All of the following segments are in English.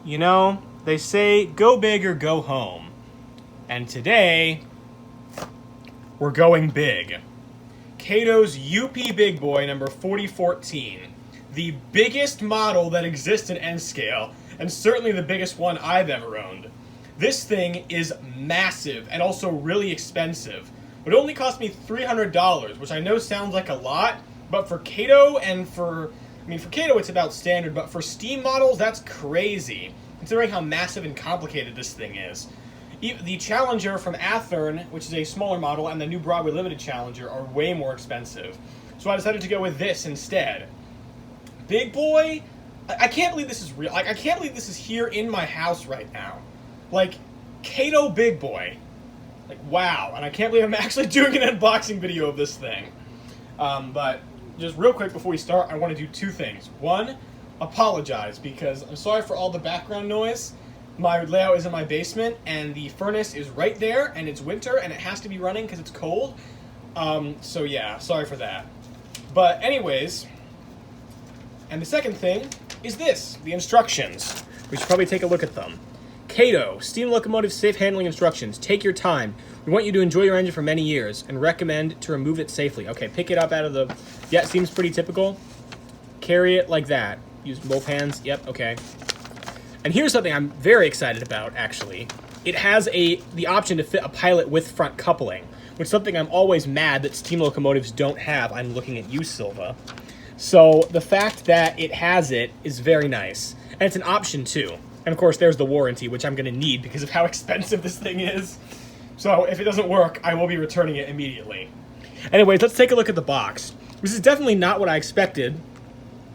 You know, they say go big or go home. And today, we're going big. Kato's UP Big Boy number 4014. The biggest model that exists in N-Scale, and certainly the biggest one I've ever owned. This thing is massive and also really expensive. It only cost me $300, which I know sounds like a lot, but for Kato and for Kato it's about standard, but for Steam models, that's crazy, considering how massive and complicated this thing is. The Challenger from Athearn, which is a smaller model, and the new Broadway Limited Challenger are way more expensive. So I decided to go with this instead. Big Boy? I can't believe this is real. Like, I can't believe this is here in my house right now. Like, Kato Big Boy. Like, wow. And I can't believe I'm actually doing an unboxing video of this thing. But just real quick before we start, I want to do two things. One, apologize, because I'm sorry for all the background noise. My layout is in my basement, and the furnace is right there, and it's winter, and it has to be running because it's cold. So yeah, sorry for that. But anyways, and the second thing is this, the instructions. We should probably take a look at them. Kato, steam locomotive safe handling instructions. Take your time. We want you to enjoy your engine for many years and recommend to remove it safely. Okay, pick it up out of the... Yeah, it seems pretty typical. Carry it like that. Use both hands. Yep, okay. And here's something I'm very excited about, actually. It has the option to fit a pilot with front coupling, which is something I'm always mad that steam locomotives don't have. I'm looking at you, Silva. So the fact that it has it is very nice. And it's an option, too. And of course, there's the warranty, which I'm going to need because of how expensive this thing is. So if it doesn't work, I will be returning it immediately. Anyways, let's take a look at the box. This is definitely not what I expected.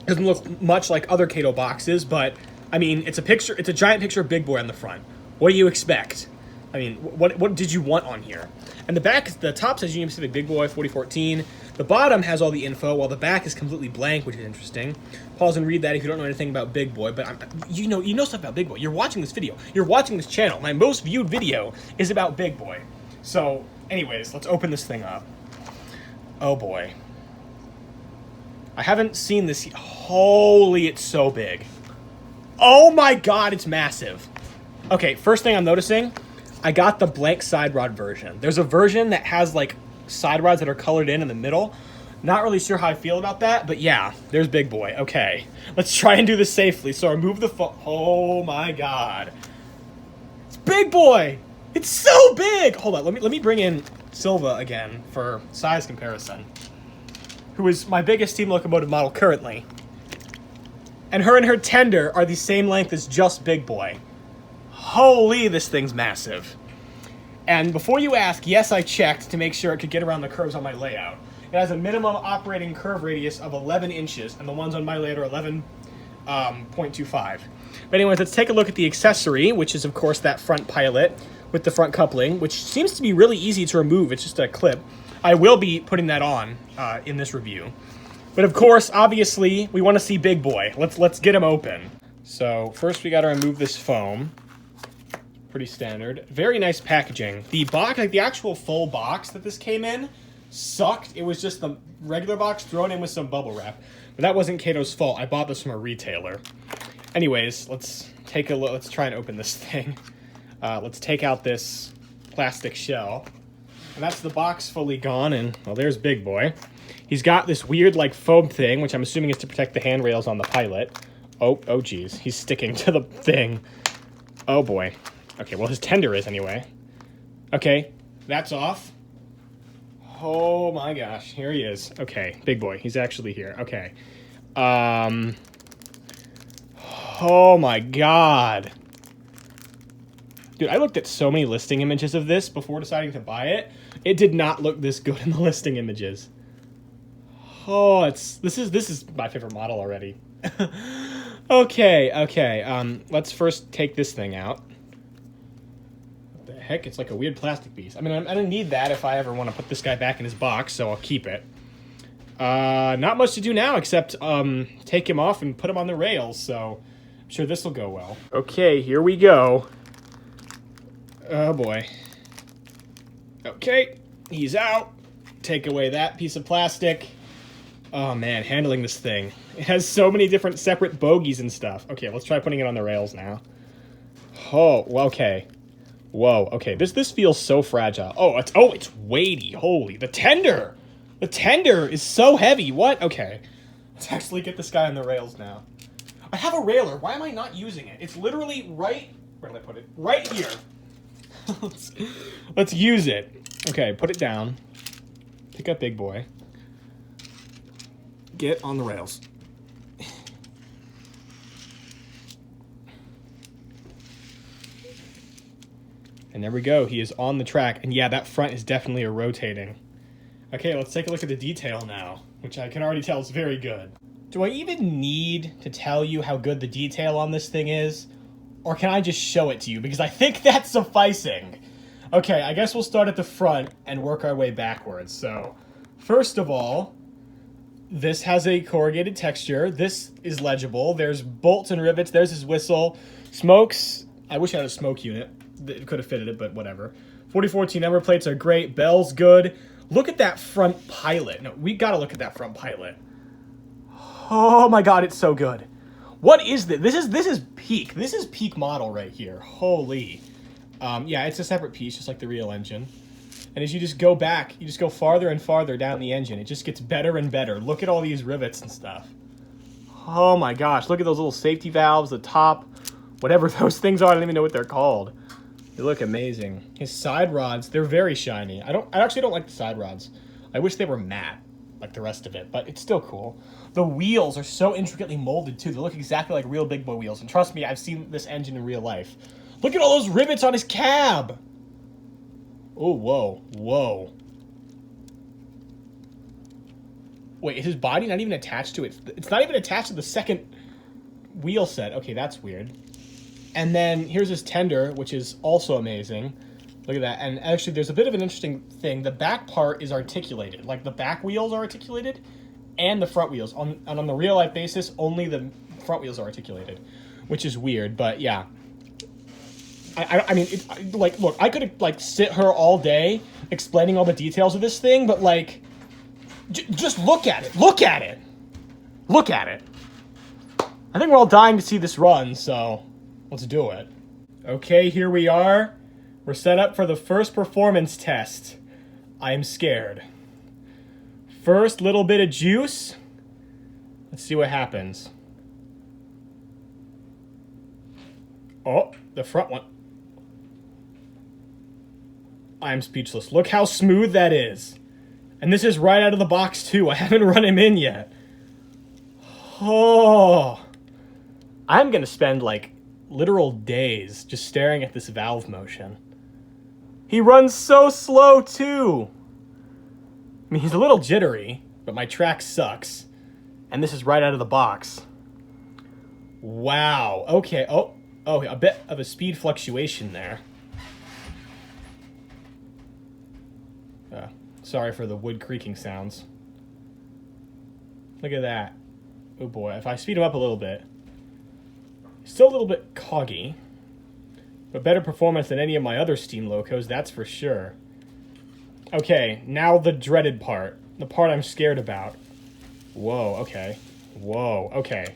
It doesn't look much like other Kato boxes, but... I mean, it's a giant picture of Big Boy on the front. What do you expect? I mean, what did you want on here? And the top says Union Pacific Big Boy 4014. The bottom has all the info, while the back is completely blank, which is interesting. Pause and read that if you don't know anything about Big Boy, but you know stuff about Big Boy. You're watching this video. You're watching this channel. My most viewed video is about Big Boy. So, anyways, let's open this thing up. Oh boy. I haven't seen this yet. Holy, it's so big. Oh my god, it's massive. Okay, first thing I'm noticing, I got the blank side rod version. There's a version that has like side rods that are colored in the middle. Not really sure how I feel about that, but yeah, there's Big Boy. Okay, let's try and do this safely. So I remove the oh my god. It's Big Boy! It's so big! Hold on, let me bring in Silva again for size comparison, who is my biggest steam locomotive model currently. And her tender are the same length as just Big Boy. Holy, this thing's massive. And before you ask, yes, I checked to make sure it could get around the curves on my layout. It has a minimum operating curve radius of 11 inches, and the ones on my layout are 11.25. But anyways, let's take a look at the accessory, which is, of course, that front pilot with the front coupling, which seems to be really easy to remove. It's just a clip. I will be putting that on in this review. But of course, obviously, we want to see Big Boy. Let's get him open. So first we got to remove this foam. Pretty standard. Very nice packaging. The box, like the actual full box that this came in, sucked. It was just the regular box thrown in with some bubble wrap. But that wasn't Kato's fault. I bought this from a retailer. Anyways, let's take a look. Let's try and open this thing. Let's take out this plastic shell. And that's the box fully gone. And well, there's Big Boy. He's got this weird, like, foam thing, which I'm assuming is to protect the handrails on the pilot. Oh, geez. He's sticking to the thing. Oh, boy. Okay, well, his tender is, anyway. Okay, that's off. Oh, my gosh. Here he is. Okay, Big Boy. He's actually here. Okay. Oh, my God. Dude, I looked at so many listing images of this before deciding to buy it. It did not look this good in the listing images. Oh, this is my favorite model already. Okay. Let's first take this thing out. What the heck? It's like a weird plastic piece. I mean, I'm gonna need that if I ever want to put this guy back in his box, so I'll keep it. Not much to do now except take him off and put him on the rails, so I'm sure this will go well. Okay, here we go. Oh boy. Okay, he's out. Take away that piece of plastic. Oh man, handling this thing. It has so many different separate bogies and stuff. Okay, let's try putting it on the rails now. Oh, okay. Whoa, okay. This feels so fragile. Oh, it's weighty. Holy, the tender. The tender is so heavy. What? Okay. Let's actually get this guy on the rails now. I have a railer. Why am I not using it? It's literally right... Where did I put it? Right here. Let's use it. Okay, put it down. Pick up big boy. Get on the rails. And there we go. He is on the track. And yeah, that front is definitely a rotating. Okay, let's take a look at the detail now, which I can already tell is very good. Do I even need to tell you how good the detail on this thing is? Or can I just show it to you? Because I think that's sufficing. Okay, I guess we'll start at the front and work our way backwards. So, first of all, this has a corrugated texture. This is legible. There's bolts and rivets. There's his whistle. Smokes. I wish I had a smoke unit. It could have fitted it, but whatever. 4014 number plates are great. Bell's good. Look at that front pilot. No, we gotta look at that front pilot. Oh my god, it's so good. What is this? This is peak. This is peak model right here. Holy. Yeah, it's a separate piece, just like the real engine. And as you just go back, you just go farther and farther down the engine. It just gets better and better. Look at all these rivets and stuff. Oh my gosh, look at those little safety valves, the top, whatever those things are. I don't even know what they're called. They look amazing. His side rods, they're very shiny. I actually don't like the side rods. I wish they were matte, like the rest of it, but it's still cool. The wheels are so intricately molded too. They look exactly like real big boy wheels. And trust me, I've seen this engine in real life. Look at all those rivets on his cab. Oh, whoa, whoa. Wait, is his body not even attached to it? It's not even attached to the second wheel set. Okay, that's weird. And then here's his tender, which is also amazing. Look at that. And actually, there's a bit of an interesting thing. The back part is articulated. Like, the back wheels are articulated and the front wheels. And on the real-life basis, only the front wheels are articulated, which is weird. But, yeah. I mean, like, look, I could have, like, sit her all day explaining all the details of this thing, but, like, just look at it. Look at it. Look at it. I think we're all dying to see this run, so let's do it. Okay, here we are. We're set up for the first performance test. I am scared. First little bit of juice. Let's see what happens. Oh, the front one. I'm speechless. Look how smooth that is. And this is right out of the box, too. I haven't run him in yet. Oh. I'm going to spend, like, literal days just staring at this valve motion. He runs so slow, too. I mean, he's a little jittery, but my track sucks. And this is right out of the box. Wow. Okay. Oh, a bit of a speed fluctuation there. Sorry for the wood creaking sounds. Look at that. Oh boy, if I speed him up a little bit. Still a little bit coggy. But better performance than any of my other Steam locos, that's for sure. Okay, now the dreaded part. The part I'm scared about. Whoa, okay. Whoa, okay.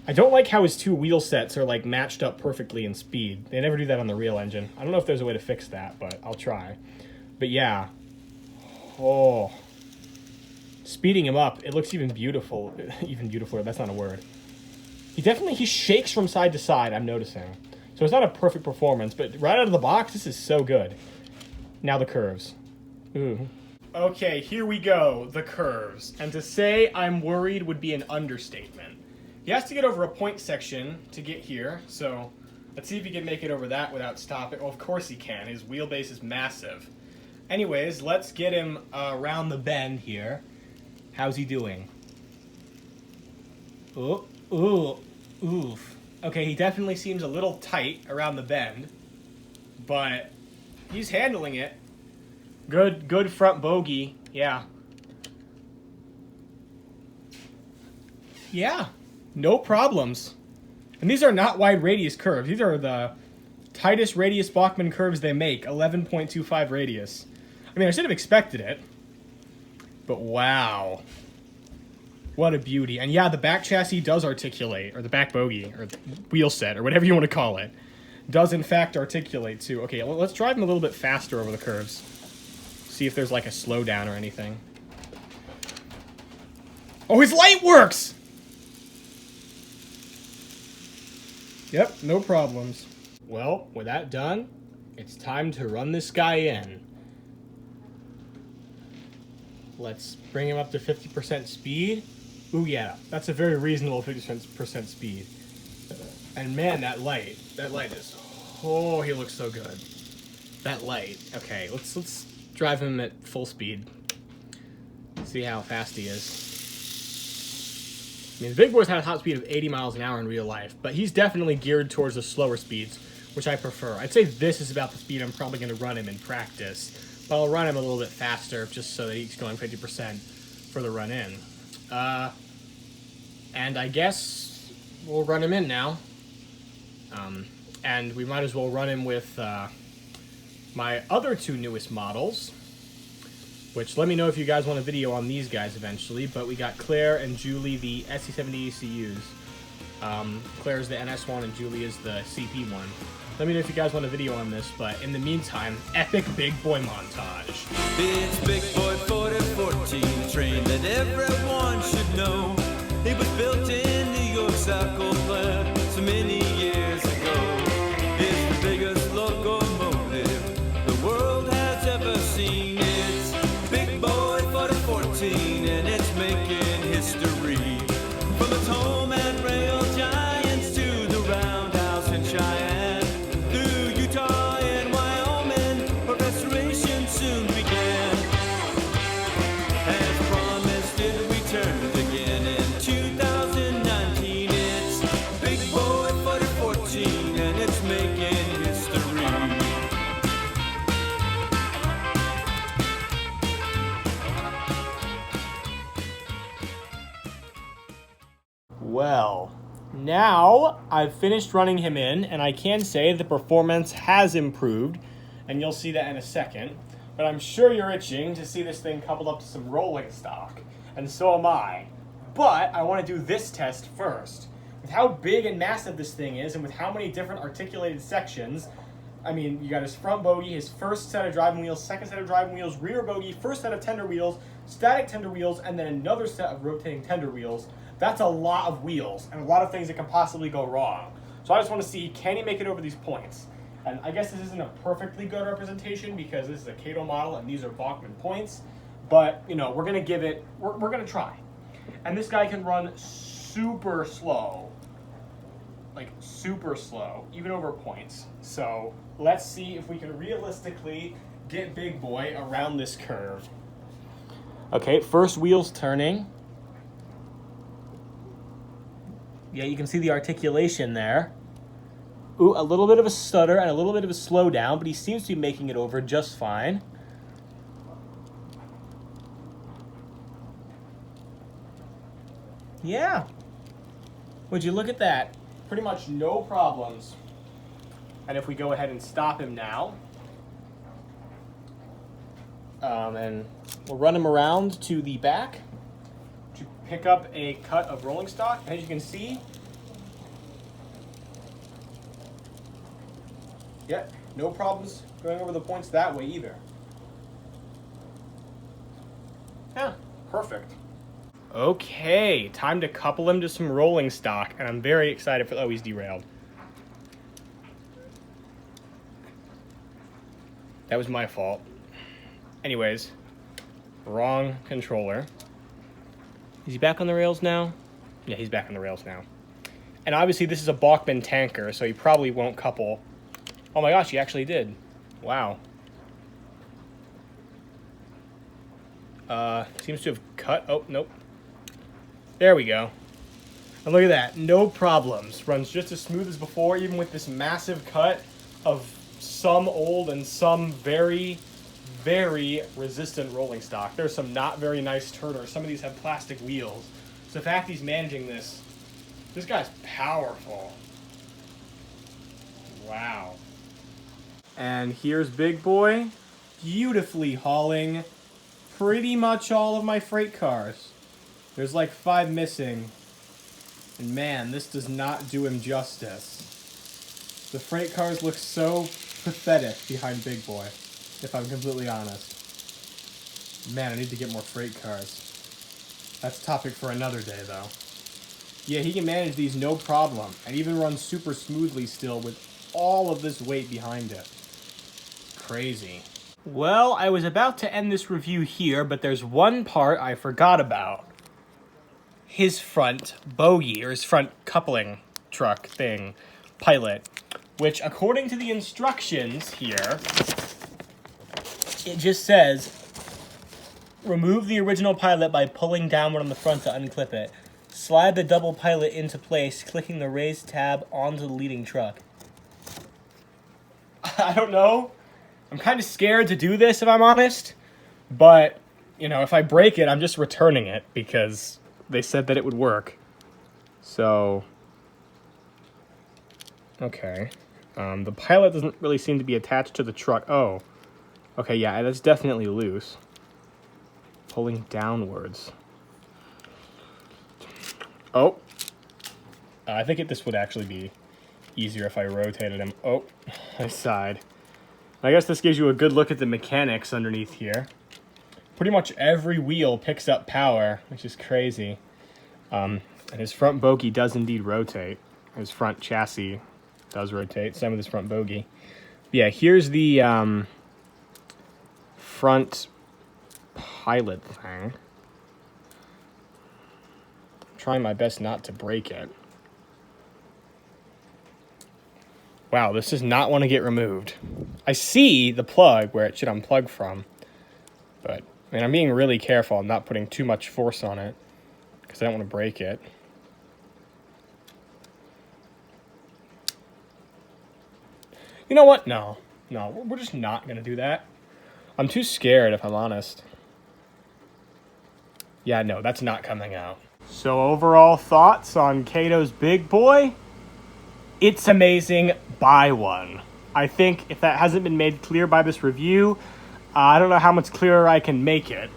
I don't like how his two wheel sets are, like, matched up perfectly in speed. They never do that on the real engine. I don't know if there's a way to fix that, but I'll try. But yeah. Oh. Speeding him up, it looks even beautiful. Even beautifuler, that's not a word. He shakes from side to side, I'm noticing. So it's not a perfect performance, but right out of the box, this is so good. Now the curves. Ooh. Okay, here we go, the curves. And to say I'm worried would be an understatement. He has to get over a point section to get here, so let's see if he can make it over that without stopping. Well, of course he can. His wheelbase is massive. Anyways, let's get him around the bend here. How's he doing? Ooh, ooh, oof. Okay, he definitely seems a little tight around the bend, but he's handling it. Good front bogey, yeah. Yeah, no problems. And these are not wide radius curves. These are the tightest radius Bachmann curves they make, 11.25 radius. I mean, I should have expected it, but wow. What a beauty. And yeah, the back chassis does articulate, or the back bogey, or the wheel set, or whatever you want to call it, does in fact articulate too. Okay, let's drive him a little bit faster over the curves. See if there's like a slowdown or anything. Oh, his light works! Yep, no problems. Well, with that done, it's time to run this guy in. Let's bring him up to 50% speed. Ooh, yeah, that's a very reasonable 50% speed. And man, that light is, oh, he looks so good. That light. Okay, let's drive him at full speed. See how fast he is. I mean, the big boy's had a top speed of 80 miles an hour in real life, but he's definitely geared towards the slower speeds, which I prefer. I'd say this is about the speed I'm probably going to run him in practice, but I'll run him a little bit faster just so that he's going 50% for the run in. And I guess we'll run him in now. And we might as well run him with my other two newest models, which let me know if you guys want a video on these guys eventually, but we got Claire and Julie, the SC70 ECUs. Claire's the NS1 and Julie is the CP1. Let me know if you guys want a video on this, but in the meantime, epic big boy montage. It's Big Boy 4014, the train that everyone should know. It was built in New York, South Korea, so many years ago. It's the biggest locomotive the world has ever seen. It's Big Boy 4014, and it's making history. From its home at Rail Giants to the Roundhouse in Cheyenne, through Utah and Wyoming, where restoration soon began. As promised, it returned again in 2019. It's Big Boy 4014, and it's making history. Well, now I've finished running him in, and I can say the performance has improved, and you'll see that in a second. But I'm sure you're itching to see this thing coupled up to some rolling stock, and so am I. But I want to do this test first. With how big and massive this thing is, and with how many different articulated sections, I mean, you got his front bogie, his first set of driving wheels, second set of driving wheels, rear bogie, first set of tender wheels, static tender wheels, and then another set of rotating tender wheels. That's a lot of wheels, and a lot of things that can possibly go wrong. So I just want to see, can he make it over these points? And I guess this isn't a perfectly good representation because this is a Kato model and these are Bachmann points. But, you know, we're going to give it, we're going to try. And this guy can run super slow. Like, super slow, even over points. So let's see if we can realistically get Big Boy around this curve. Okay, first wheel's turning. Yeah, you can see the articulation there. Ooh, a little bit of a stutter and a little bit of a slowdown, but he seems to be making it over just fine. Yeah. Would you look at that? Pretty much no problems. And if we go ahead and stop him now, and we'll run him around to the back to pick up a cut of rolling stock. As you can see, yeah, no problems going over the points that way either. Yeah, perfect. Okay, time to couple him to some rolling stock, and I'm very excited for, oh, he's derailed. That was my fault. Anyways, wrong controller. Is he back on the rails now? Yeah, he's back on the rails now. And obviously this is a Bachmann tanker, so he probably won't couple. Oh my gosh, he actually did. Wow. Seems to have cut. Oh, nope. There we go. And look at that. No problems. Runs just as smooth as before, even with this massive cut of some old and some very, very resistant rolling stock. There's some not very nice turners. Some of these have plastic wheels. So the fact he's managing this guy's powerful. Wow. And here's Big Boy, beautifully hauling pretty much all of my freight cars. There's like 5 missing. And man, this does not do him justice. The freight cars look so pathetic behind Big Boy, if I'm completely honest. Man, I need to get more freight cars. That's a topic for another day, though. Yeah, he can manage these no problem, and even run super smoothly still with all of this weight behind it. Crazy. Well, I was about to end this review here, but there's one part I forgot about. His front bogie, or his front coupling truck thing, pilot, which according to the instructions here, it just says, remove the original pilot by pulling downward on the front to unclip it. Slide the double pilot into place, clicking the raised tab onto the leading truck. I don't know. I'm kind of scared to do this, if I'm honest. But, you know, if I break it, I'm just returning it because they said that it would work. So, okay. The pilot doesn't really seem to be attached to the truck. Oh, okay, yeah, that's definitely loose. Pulling downwards. Oh. I think this would actually be easier if I rotated him. Oh, I sighed. I guess this gives you a good look at the mechanics underneath here. Pretty much every wheel picks up power, which is crazy. And his front bogie does indeed rotate. His front chassis does rotate. Same with his front bogie. Yeah, here's the front pilot thing. I'm trying my best not to break it. Wow, this does not want to get removed. I see the plug where it should unplug from, but I mean, I'm being really careful. I'm not putting too much force on it because I don't want to break it. You know what? No, we're just not going to do that. I'm too scared, if I'm honest. Yeah, no, that's not coming out. So overall thoughts on Kato's Big Boy? It's amazing. Buy one. I think if that hasn't been made clear by this review, I don't know how much clearer I can make it.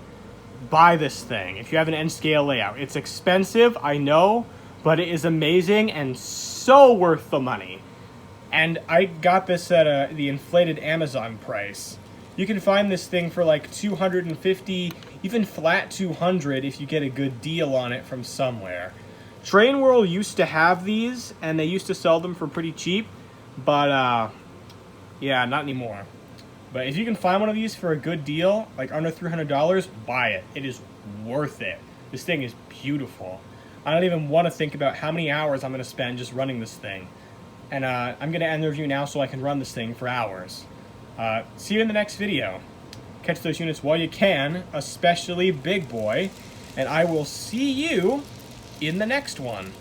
Buy this thing if you have an N-scale layout. It's expensive, I know, but it is amazing and so worth the money. And I got this at the inflated Amazon price. You can find this thing for like $250, even flat $200 if you get a good deal on it from somewhere. Train World used to have these, and they used to sell them for pretty cheap, but yeah, not anymore. But if you can find one of these for a good deal, like under $300, buy it. It is worth it. This thing is beautiful. I don't even want to think about how many hours I'm going to spend just running this thing. And I'm going to end the review now so I can run this thing for hours. See you in the next video. Catch those units while you can, especially Big Boy, and I will see you in the next one.